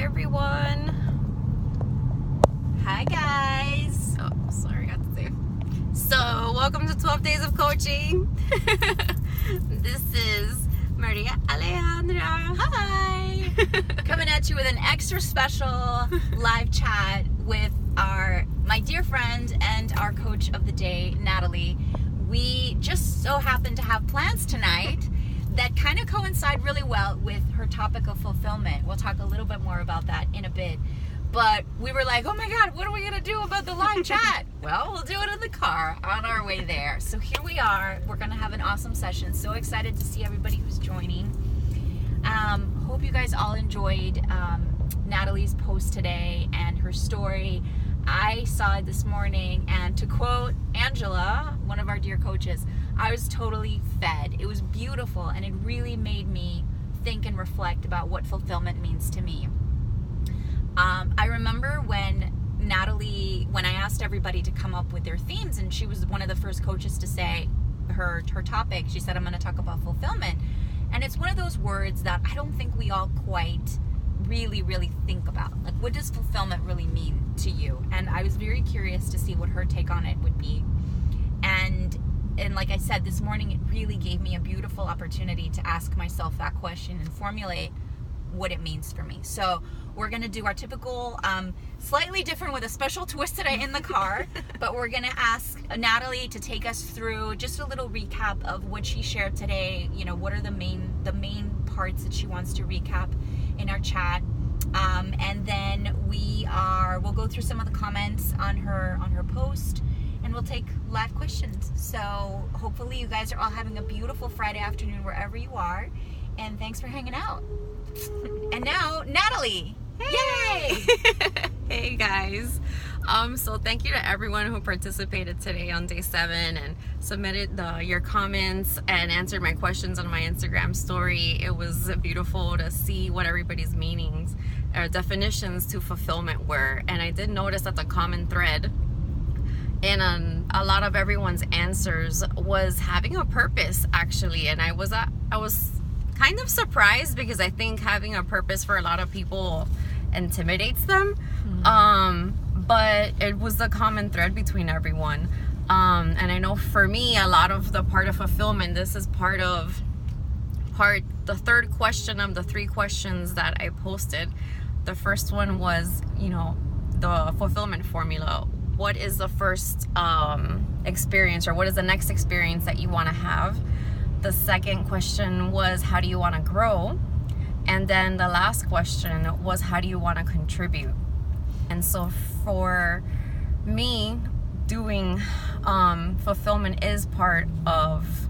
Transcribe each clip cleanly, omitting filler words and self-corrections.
everyone. Hi guys. Oh, sorry, I got to say. So, welcome to 12 Days of Coaching. This is Maria Alejandra. Hi. Coming at you with an extra special live chat with my dear friend and our coach of the day, Natalie. We just so happen to have plans tonight that kind of coincide really well with her topic of fulfillment. We'll talk a little bit more about that in a bit. But we were like, oh my God, what are we going to do about the live chat? Well, we'll do it in the car on our way there. So here we are. We're going to have an awesome session. So excited to see everybody who's joining. Hope you guys all enjoyed Natalie's post today and her story. I saw it this morning, and to quote Angela, one of our dear coaches, I was totally fed. It was beautiful, and it really made me think and reflect about what fulfillment means to me. I remember when I asked everybody to come up with their themes, and she was one of the first coaches to say her topic, she said, I'm going to talk about fulfillment. And it's one of those words that I don't think we all quite really think about. Like, what does fulfillment really mean to you? And I was very curious to see what her take on it would be. And like I said, this morning, it really gave me a beautiful opportunity to ask myself that question and formulate what it means for me. So we're going to do our typical, slightly different with a special twist today in the car, but we're going to ask Natalie to take us through just a little recap of what she shared today. You know, what are the main parts that she wants to recap in our chat. And then we'll go through some of the comments on her post, and we'll take live questions. So hopefully you guys are all having a beautiful Friday afternoon wherever you are, and thanks for hanging out. And now, Natalie. Hey! Yay! Hey guys. So thank you to everyone who participated today on day 7 and submitted your comments and answered my questions on my Instagram story. It was beautiful to see what everybody's meanings or definitions to fulfillment were. And I did notice that the common thread in a lot of everyone's answers was having a purpose, actually. And I was kind of surprised, because I think having a purpose for a lot of people intimidates them. But it was the common thread between everyone. And I know for me, a lot of the part of fulfillment, this is the third question of the 3 questions that I posted. The first one was, the fulfillment formula. What is the first experience, or what is the next experience that you want to have? The second question was, how do you want to grow? And then the last question was, how do you want to contribute? And so for me, doing fulfillment is part of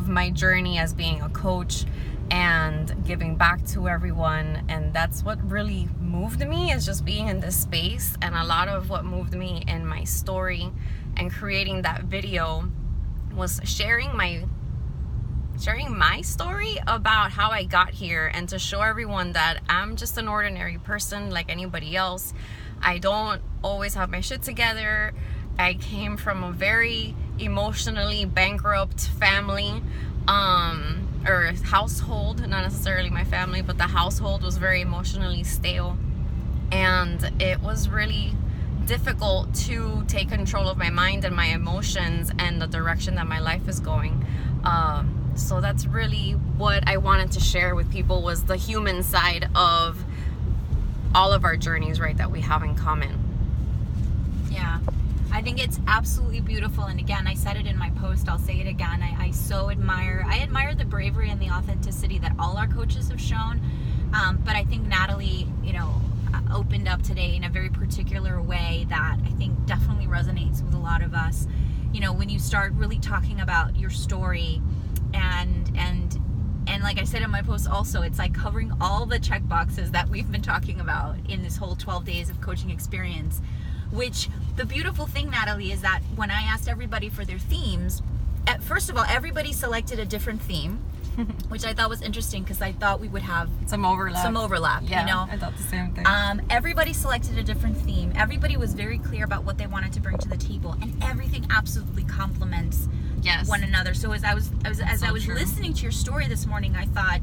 my journey as being a coach and giving back to everyone. And that's what really moved me, is just being in this space. And a lot of what moved me in my story and creating that video was sharing my story about how I got here, and to show everyone that I'm just an ordinary person like anybody else. I don't always have my shit together. I came from a very emotionally bankrupt family, or household, not necessarily my family, but the household was very emotionally stale. And it was really difficult to take control of my mind and my emotions and the direction that my life is going. So that's really what I wanted to share with people, was the human side of all of our journeys, right, that we have in common. Yeah, I think it's absolutely beautiful. And again, I said it in my post, I'll say it again. I so admire the bravery and the authenticity that all our coaches have shown. But I think Natalie, opened up today in a very particular way that I think definitely resonates with a lot of us. When you start really talking about your story, and like I said in my post also, it's like covering all the check boxes that we've been talking about in this whole 12 days of coaching experience. Which, the beautiful thing, Natalie, is that when I asked everybody for their themes, first of all, everybody selected a different theme, which I thought was interesting, because I thought we would have some overlap. Yeah, I thought the same thing. Everybody selected a different theme. Everybody was very clear about what they wanted to bring to the table, and everything absolutely complements one another. So as I was listening to your story this morning, I thought,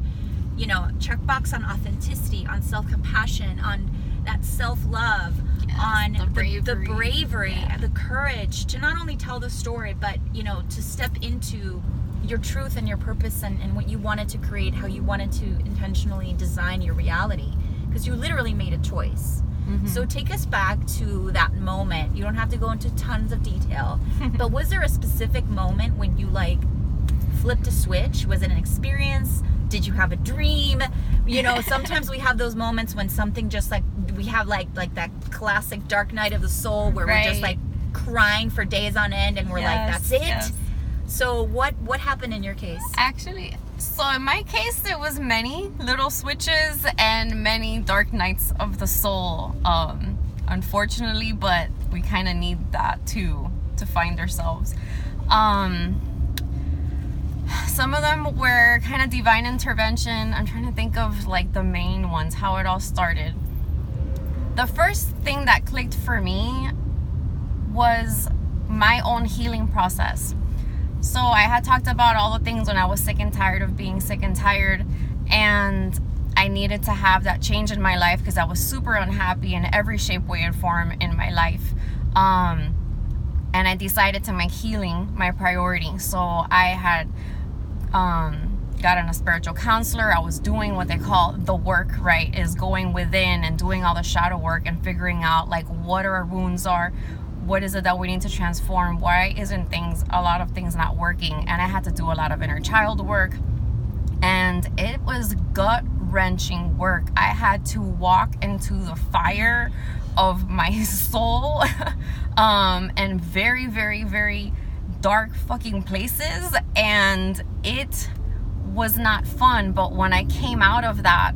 checkbox on authenticity, on self-compassion, on that self-love, on the bravery, the courage to not only tell the story, but to step into your truth and your purpose and what you wanted to create, how you wanted to intentionally design your reality, because you literally made a choice. So take us back to that moment. You don't have to go into tons of detail, but was there a specific moment when you flipped a switch? Was it an experience? Did you have a dream? Sometimes we have those moments when something just we have like that classic dark night of the soul where we're just crying for days on end, and we're that's it. Yes. So what happened in your case? Actually, so in my case, there was many little switches and many dark nights of the soul, unfortunately, but we kind of need that too to find ourselves. Some of them were kind of divine intervention. I'm trying to think of the main ones, how it all started. The first thing that clicked for me was my own healing process. So I had talked about all the things when I was sick and tired of being sick and tired, and I needed to have that change in my life because I was super unhappy in every shape, way, and form in my life. And I decided to make healing my priority. So I had gotten a spiritual counselor. I was doing what they call the work, right? Is going within and doing all the shadow work and figuring out what our wounds are. What is it that we need to transform? Why isn't a lot of things not working? And I had to do a lot of inner child work, and it was gut-wrenching work. I had to walk into the fire of my soul, and very, very, very dark fucking places, and it was not fun. But when I came out of that,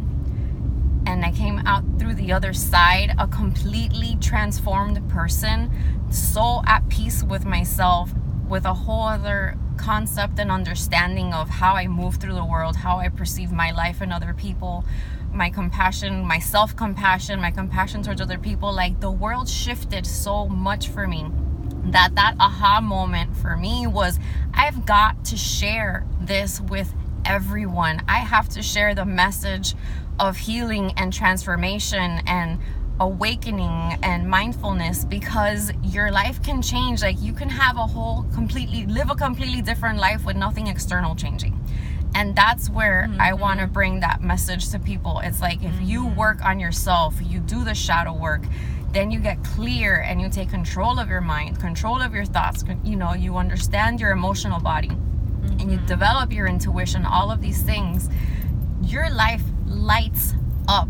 and I came out through the other side a completely transformed person, so at peace with myself, with a whole other concept and understanding of how I move through the world, how I perceive my life and other people, my compassion, my self-compassion, my compassion towards other people. The world shifted so much for me that aha moment for me was, I've got to share this with everyone. I have to share the message of healing and transformation and awakening and mindfulness, because your life can change. You can have live a completely different life with nothing external changing. And that's where I want to bring that message to people. It's if you work on yourself, you do the shadow work, then you get clear and you take control of your mind, control of your thoughts, you understand your emotional body, and you develop your intuition, all of these things, your life lights up,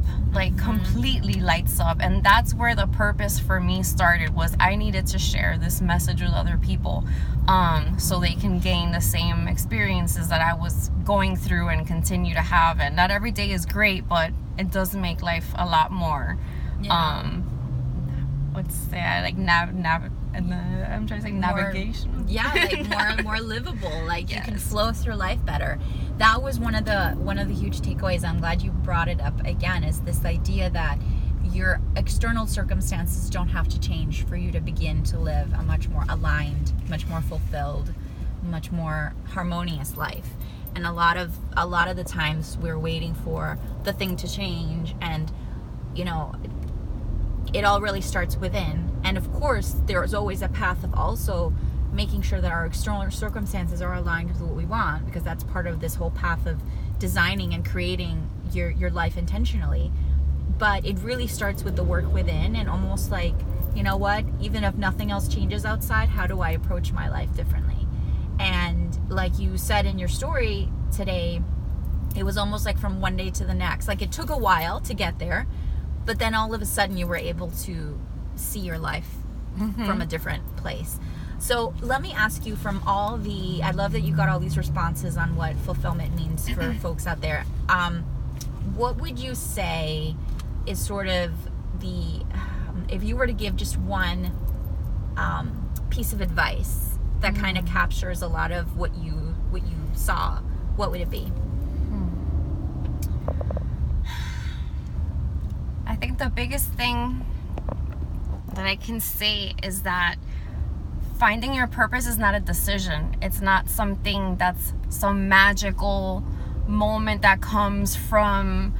completely lights up. And that's where the purpose for me started, was I needed to share this message with other people, so they can gain the same experiences that I was going through and continue to have. And not every day is great, but it does make life a lot more what's that, I'm trying to say navigation. More livable. Yes. You can flow through life better. That was one of the huge takeaways. I'm glad you brought it up again, is this idea that your external circumstances don't have to change for you to begin to live a much more aligned, much more fulfilled, much more harmonious life. And a lot of the times we're waiting for the thing to change, and it all really starts within. And of course, there's always a path of also making sure that our external circumstances are aligned with what we want, because that's part of this whole path of designing and creating your life intentionally. But it really starts with the work within, and almost even if nothing else changes outside, how do I approach my life differently? And like you said in your story today, it was almost from one day to the next. It took a while to get there, but then all of a sudden you were able to see your life from a different place. So let me ask you, I love that you got all these responses on what fulfillment means for folks out there. What would you say is sort of if you were to give just one piece of advice that kind of captures a lot of what you saw, what would it be? I think the biggest thing that I can say is that finding your purpose is not a decision. It's not something that's some magical moment that comes from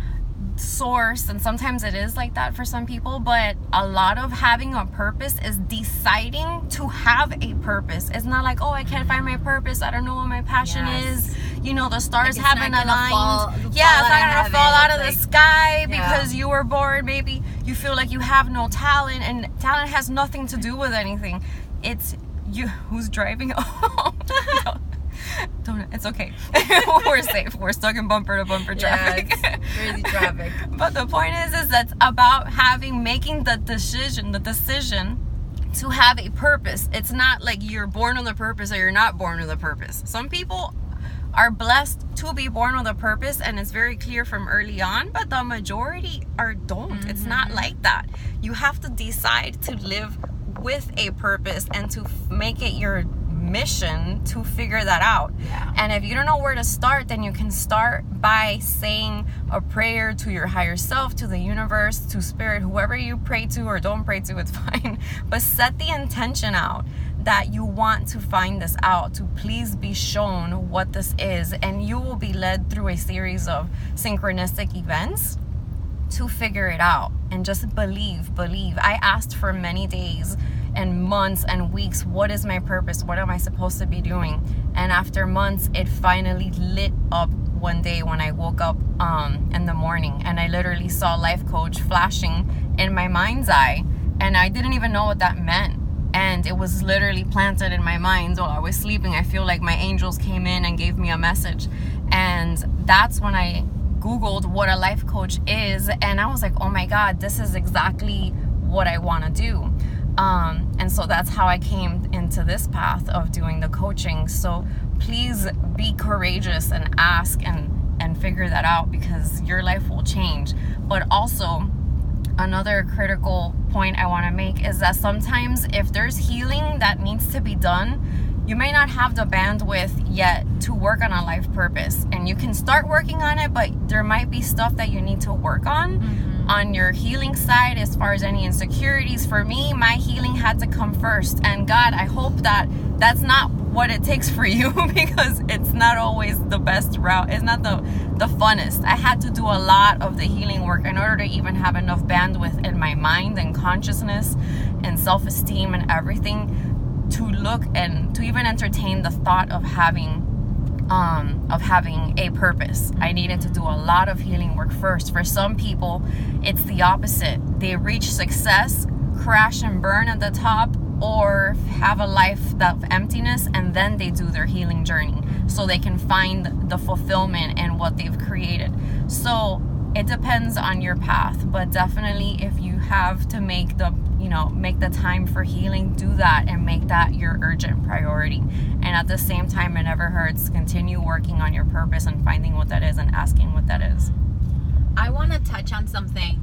source, and sometimes it is like that for some people, but a lot of having a purpose is deciding to have a purpose. It's not like, oh, I can't find my purpose, I don't know what my passion is, you know, the stars like haven't aligned. It's not gonna fall out of the sky because you were born. Maybe you feel like you have no talent, and talent has nothing to do with anything. It's you who's driving. Don't, it's okay. We're safe. We're stuck in bumper to bumper traffic. Yeah, it's crazy traffic. But the point is that's about making the decision to have a purpose. It's not like you're born with a purpose or you're not born with a purpose. Some people are blessed to be born with a purpose, and it's very clear from early on, but the majority don't. Mm-hmm. It's not like that. You have to decide to live with a purpose and to make it your mission to figure that out. And if you don't know where to start, then you can start by saying a prayer to your higher self, to the universe, to spirit, whoever you pray to or don't pray to, it's fine, but set the intention out that you want to find this out, to please be shown what this is, and you will be led through a series of synchronistic events to figure it out. And just believe. I asked for many days and months and weeks, what is my purpose? What am I supposed to be doing? And after months, it finally lit up one day when I woke up in the morning, and I literally saw life coach flashing in my mind's eye, and I didn't even know what that meant. And it was literally planted in my mind while I was sleeping. I feel like my angels came in and gave me a message. And that's when I Googled what a life coach is, and I was like, oh my God, this is exactly what I want to do. And so that's how I came into this path of doing the coaching. So please be courageous and ask and figure that out, because your life will change. But also, another critical point I want to make is that sometimes if there's healing that needs to be done, you may not have the bandwidth yet to work on a life purpose. And you can start working on it, but there might be stuff that you need to work on your healing side, as far as any insecurities. For me, my healing had to come first. And God, I hope that that's not what it takes for you, because it's not always the best route. It's not the funnest. I had to do a lot of the healing work in order to even have enough bandwidth in my mind and consciousness and self-esteem and everything to look and to even entertain the thought of having a purpose. I needed to do a lot of healing work first. For some people, it's the opposite. They reach success, crash and burn at the top, or have a life of emptiness, and then they do their healing journey so they can find the fulfillment in what they've created. So it depends on your path, but definitely if you have to make the time for healing, do that and make that your urgent priority. And at the same time, it never hurts to continue working on your purpose and finding what that is and asking what that is. I want to touch on something.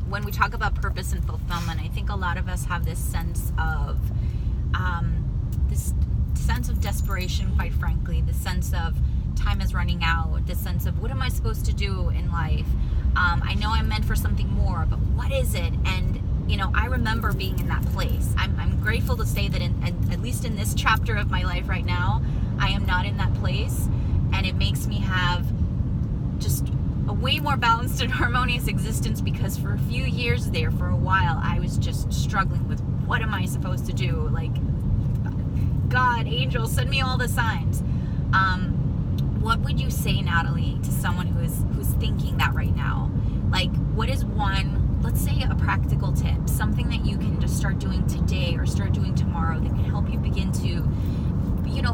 When we talk about purpose and fulfillment, I think a lot of us have this sense of desperation, quite frankly, the sense of time is running out, the sense of what am I supposed to do in life? I know I'm meant for something more, but what is it? And I remember being in that place. I'm grateful to say that at least in this chapter of my life right now, I am not in that place, and it makes me have just a way more balanced and harmonious existence, because for a few years there, for a while, I was just struggling with what am I supposed to do? Like, God, angels, send me all the signs. What would you say, Natalie, to someone who's thinking that right now? Like, what is one, let's say a practical tip, something that you can just start doing today or start doing tomorrow that can help you begin to,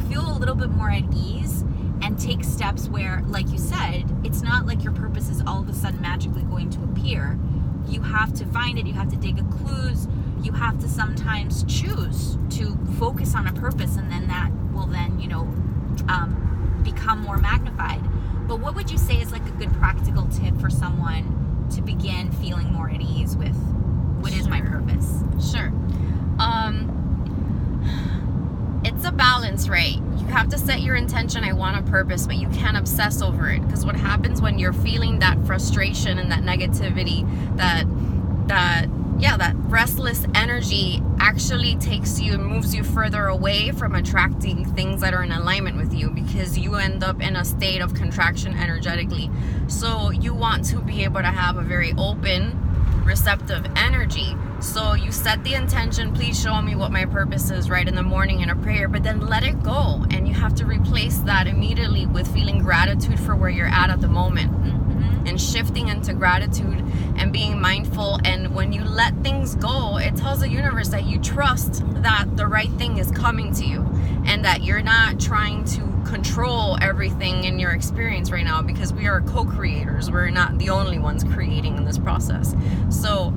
feel a little bit more at ease and take steps where, like you said, it's not like your purpose is all of a sudden magically going to appear. You have to find it, you have to dig at clues, you have to sometimes choose to focus on a purpose, and then that will then, become more magnified. But what would you say is like a good practical tip for someone to begin feeling more at ease with what is my purpose? Sure. It's a balance, right? You have to set your intention, I want a purpose, but you can't obsess over it, because what happens when you're feeling that frustration and that negativity, that that restless energy actually takes you and moves you further away from attracting things that are in alignment with you, because you end up in a state of contraction energetically. So you want to be able to have a very open, receptive energy. So you set the intention, please show me what my purpose is, right, in the morning in a prayer, but then let it go. And you have to replace that immediately with feeling gratitude for where you're at the moment. And shifting into gratitude and being mindful. And when you let things go, it tells the universe that you trust that the right thing is coming to you, and that you're not trying to control everything in your experience right now, because we are co-creators. We're not the only ones creating in this process. So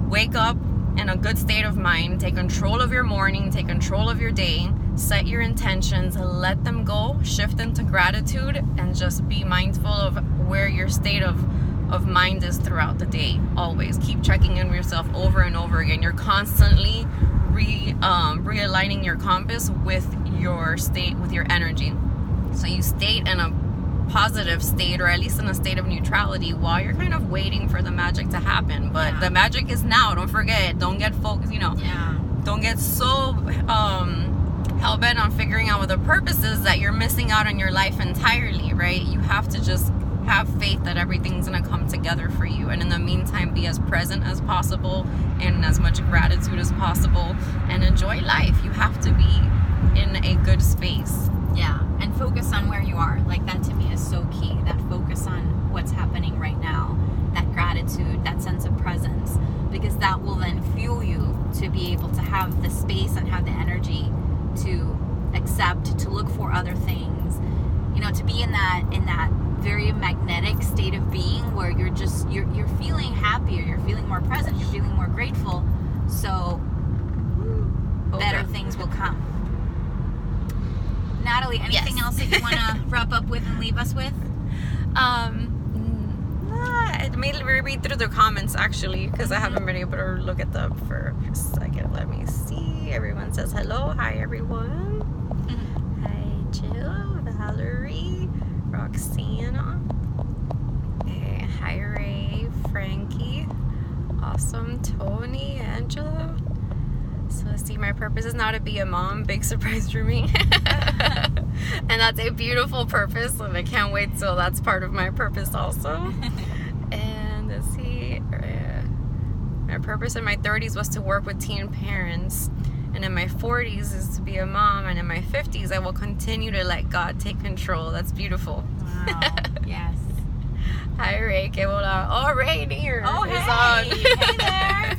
wake up in a good state of mind, take control of your morning, take control of your day, set your intentions, let them go, shift into gratitude, and just be mindful of where your state of mind is throughout the day. Always keep checking in with yourself over and over again. You're constantly realigning your compass with your state, with your energy. So you stay in a positive state, or at least in a state of neutrality, while you're kind of waiting for the magic to happen. But the magic is now. Don't forget. Don't get focused, don't get so hell-bent on figuring out what the purpose is that you're missing out on your life entirely, right? You have to just have faith that everything's going to come together for you. And in the meantime, be as present as possible and as much gratitude as possible, and enjoy life. You have to be in a good space. Yeah, and focus on where you are. Like, that to me is so key. That focus on what's happening right now, that gratitude, that sense of presence, because that will then fuel you to be able to have the space and have the energy to accept, to look for other things, to be in that very magnetic state of being where you're feeling happier, you're feeling more present, you're feeling more grateful. So better things will come. Natalie, anything else that you want to wrap up with and leave us with? Let me read through the comments, actually, because I haven't been able to look at them for a second. Let me see. Everyone says hello. Hi, everyone. Hi, Jill, Valerie, Roxana. Hi, Ray, Frankie. Awesome, Tony, Angela. So let's see, my purpose is now to be a mom. Big surprise for me. And that's a beautiful purpose, and I can't wait till that's part of my purpose also. And let's see, my purpose in my 30s was to work with teen parents, and in my 40s is to be a mom, and in my 50s I will continue to let God take control. That's beautiful. Wow. Yes. Hi, Ray. Que hola. Oh, Ray here. Oh, hey. Hey there.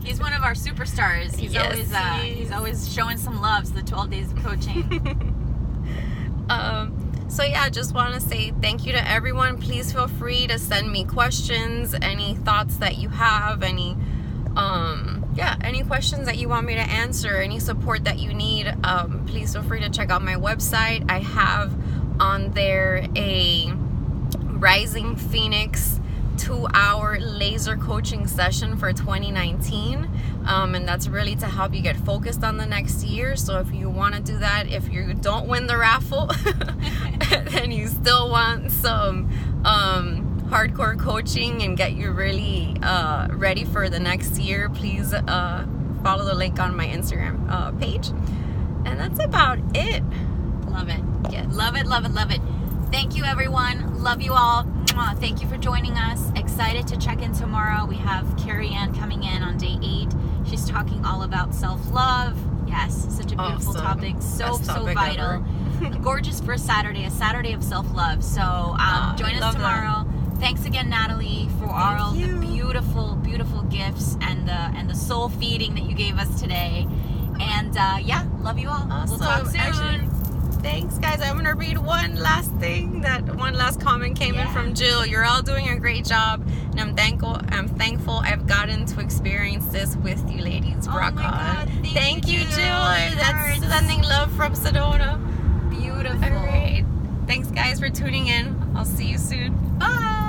He's one of our superstars. He's always showing some love to the 12 days of coaching. So yeah, just want to say thank you to everyone. Please feel free to send me questions, any thoughts that you have, any questions that you want me to answer, any support that you need. Please feel free to check out my website. I have on there a Rising Phoenix 2-hour laser coaching session for 2019, and that's really to help you get focused on the next year. So if you want to do that, if you don't win the raffle and you still want some hardcore coaching and get you really ready for the next year, please follow the link on my Instagram page. And that's about it. Love it. Yes. Love it, love it, love it. Thank you, everyone. Love you all. Thank you for joining us. Excited to check in tomorrow. We have Carrie Ann coming in on day 8. She's talking all about self-love. Yes, such a beautiful topic. So vital. Gorgeous for a Saturday of self-love. So join us tomorrow. That. Thanks again, Natalie, for all the beautiful, beautiful gifts and the soul feeding that you gave us today. And love you all. Awesome. We'll talk soon. Actually, thanks, guys. I'm gonna read one last comment came in from Jill. You're all doing a great job, and I'm thankful I've gotten to experience this with you ladies. Rock on. God, thank you, Jill. That's sending love from Sedona. Beautiful. All right. Thanks, guys, for tuning in. I'll see you soon. Bye.